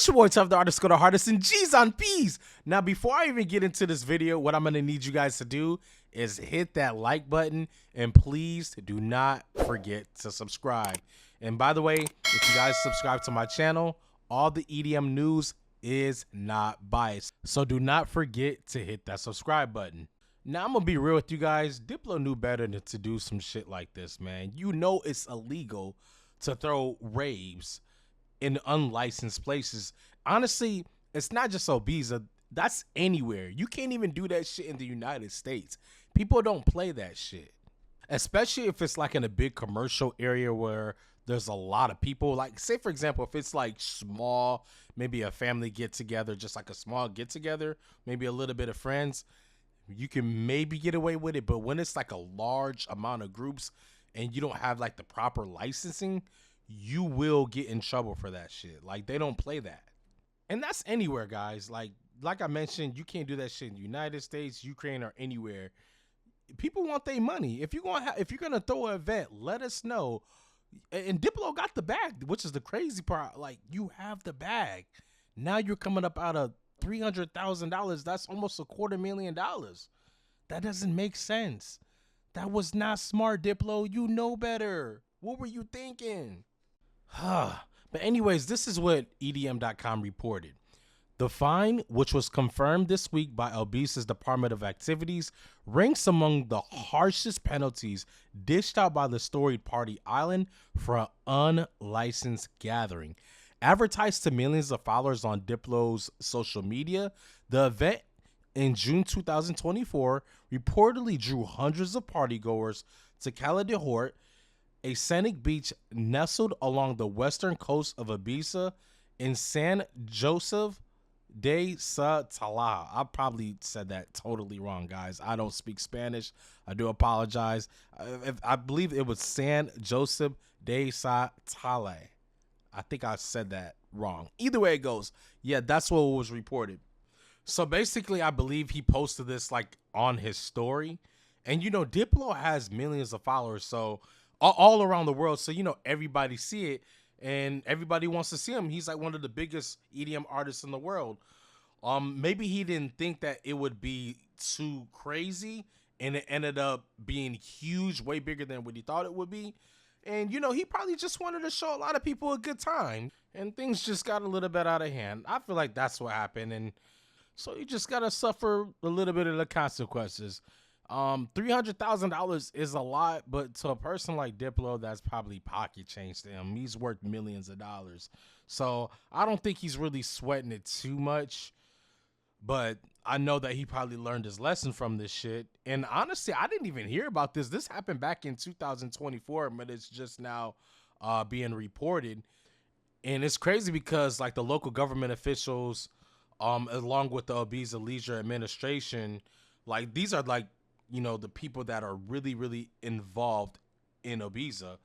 It's your boy Tough the Artist, go the hardest, and G's on P's. Now, before I even get into this video, what I'm going to need you guys to do is hit that like button, and please do not forget to subscribe. And by the way, if you guys subscribe to my channel, all the EDM news is not biased. So do not forget to hit that subscribe button. Now, I'm going to be real with you guys. Diplo knew better than to do some shit like this, man. You know it's illegal to throw raves in unlicensed places. Honestly, it's not just Ibiza. That's anywhere. You can't even do that shit in the United States. People don't play that shit, especially if it's like in a big commercial area where there's a lot of people. Like, say for example, if it's like small, maybe a family get together, just like a small get together, maybe a little bit of friends, you can maybe get away with it. But when it's like a large amount of groups and you don't have like the proper licensing, you will get in trouble for that shit. Like, they don't play that. And that's anywhere, guys. Like I mentioned, you can't do that shit in the United States, Ukraine, or anywhere. People want their money. If you're gonna throw an event, let us know. And Diplo got the bag, which is the crazy part. Like, you have the bag. Now you're coming up out of $300,000. That's almost $250,000. That doesn't make sense. That was not smart, Diplo. You know better. What were you thinking? But anyways, this is what EDM.com reported. The fine, which was confirmed this week by Ibiza's Department of Activities, ranks among the harshest penalties dished out by the storied party island for an unlicensed gathering. Advertised to millions of followers on Diplo's social media, the event in June 2024 reportedly drew hundreds of partygoers to Cala de Hort, a scenic beach nestled along the western coast of Ibiza in San Joseph de sa Talaja. I probably said that totally wrong, guys. I don't speak Spanish. I do apologize. I believe it was San Joseph de sa Talaja. I think I said that wrong. Either way it goes, yeah, that's what was reported. So basically, I believe he posted this like on his story. And you know, Diplo has millions of followers, so all around the world. So, you know, everybody see it and everybody wants to see him. He's like one of the biggest EDM artists in the world. Maybe he didn't think that it would be too crazy, and it ended up being huge, way bigger than what he thought it would be. And, you know, he probably just wanted to show a lot of people a good time, and things just got a little bit out of hand. I feel like that's what happened. And so you just got to suffer a little bit of the consequences. $300,000 is a lot, but to a person like Diplo, that's probably pocket change to him. He's worth millions of dollars. So I don't think he's really sweating it too much, but I know that he probably learned his lesson from this shit. And honestly, I didn't even hear about this. This happened back in 2024, but it's just now being reported. And it's crazy because like the local government officials, along with the Ibiza Leisure Administration, like these are like, you know, the people that are really, really involved in Ibiza.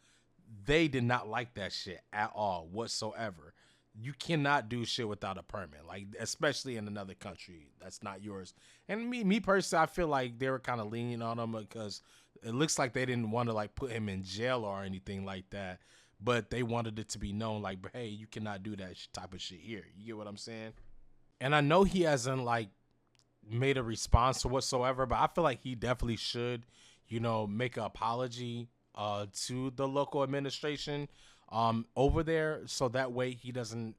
They did not like that shit at all whatsoever. You cannot do shit without a permit, like especially in another country that's not yours. And me personally, I feel like they were kind of leaning on him because it looks like they didn't want to like put him in jail or anything like that, but they wanted it to be known like, hey, you cannot do that type of shit here. You get what I'm saying? And I know he hasn't like made a response to whatsoever, but I feel like he definitely should, you know, make an apology to the local administration over there, so that way he doesn't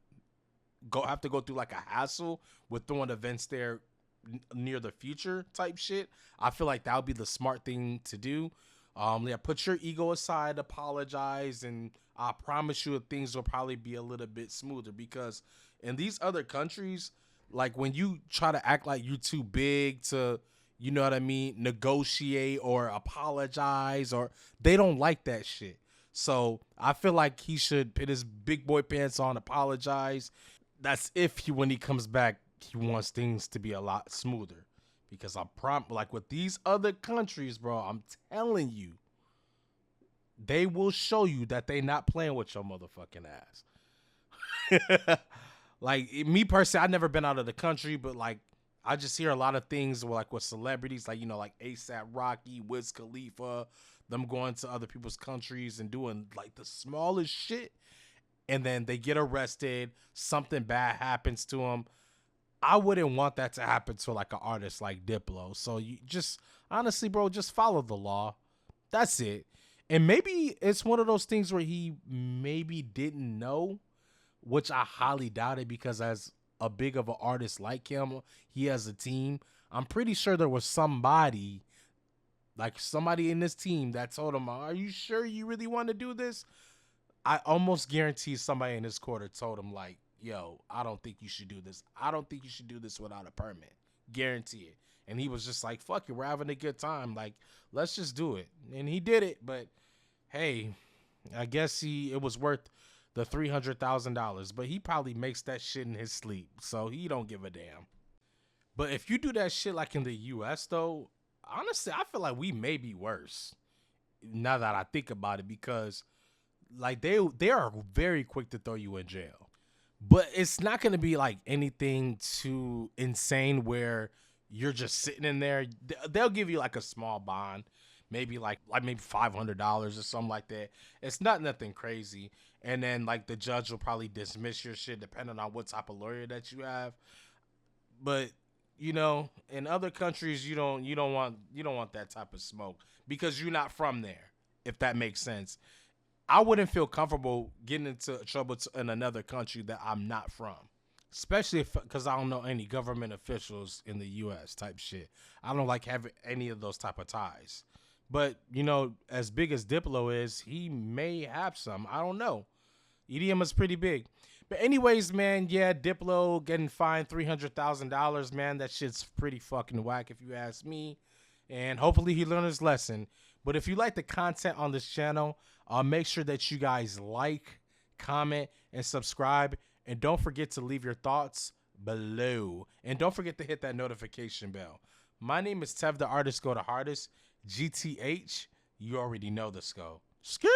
have to go through like a hassle with throwing events there near the future type shit. I feel like that would be the smart thing to do. Yeah, put your ego aside, apologize, and I promise you things will probably be a little bit smoother, because in these other countries, like when you try to act like you're too big to, you know what I mean, negotiate or apologize, or they don't like that shit. So I feel like he should put his big boy pants on, apologize. That's if when he comes back, he wants things to be a lot smoother. Because like with these other countries, bro, I'm telling you, they will show you that they not playing with your motherfucking ass. Like me personally, I've never been out of the country, but like I just hear a lot of things like with celebrities, like, you know, like ASAP Rocky, Wiz Khalifa, them going to other people's countries and doing like the smallest shit. and then they get arrested, something bad happens to them. I wouldn't want that to happen to like an artist like Diplo. So you just honestly, bro, just follow the law. That's it. And maybe it's one of those things where he maybe didn't know, which I highly doubt it, because as a big of an artist like him, he has a team. I'm pretty sure there was somebody in this team that told him, "Are you sure you really want to do this?" I almost guarantee somebody in this quarter told him, like, "Yo, I don't think you should do this. I don't think you should do this without a permit." Guarantee it. And he was just like, "Fuck it, we're having a good time. Like, let's just do it." And he did it. But hey, I guess it was worth the $300,000. But he probably makes that shit in his sleep, so he don't give a damn. But if you do that shit like in the U.S. though, honestly, I feel like we may be worse. Now that I think about it, because like they are very quick to throw you in jail. But it's not going to be like anything too insane where you're just sitting in there. They'll give you like a small bond, maybe like maybe $500 or something like that. It's not nothing crazy. And then like the judge will probably dismiss your shit depending on what type of lawyer that you have. But you know, in other countries, you don't want that type of smoke because you're not from there. If that makes sense. I wouldn't feel comfortable getting into trouble in another country that I'm not from, especially because I don't know any government officials in the U.S. type shit. I don't like having any of those type of ties. But, you know, as big as Diplo is, he may have some. I don't know. EDM is pretty big. But anyways, man, yeah, Diplo getting fined $300,000, man. That shit's pretty fucking whack if you ask me. And hopefully he learned his lesson. But if you like the content on this channel, make sure that you guys like, comment, and subscribe. And don't forget to leave your thoughts below. And don't forget to hit that notification bell. My name is Tev the Artist Go the Hardest. GTH. You already know the score. Ski!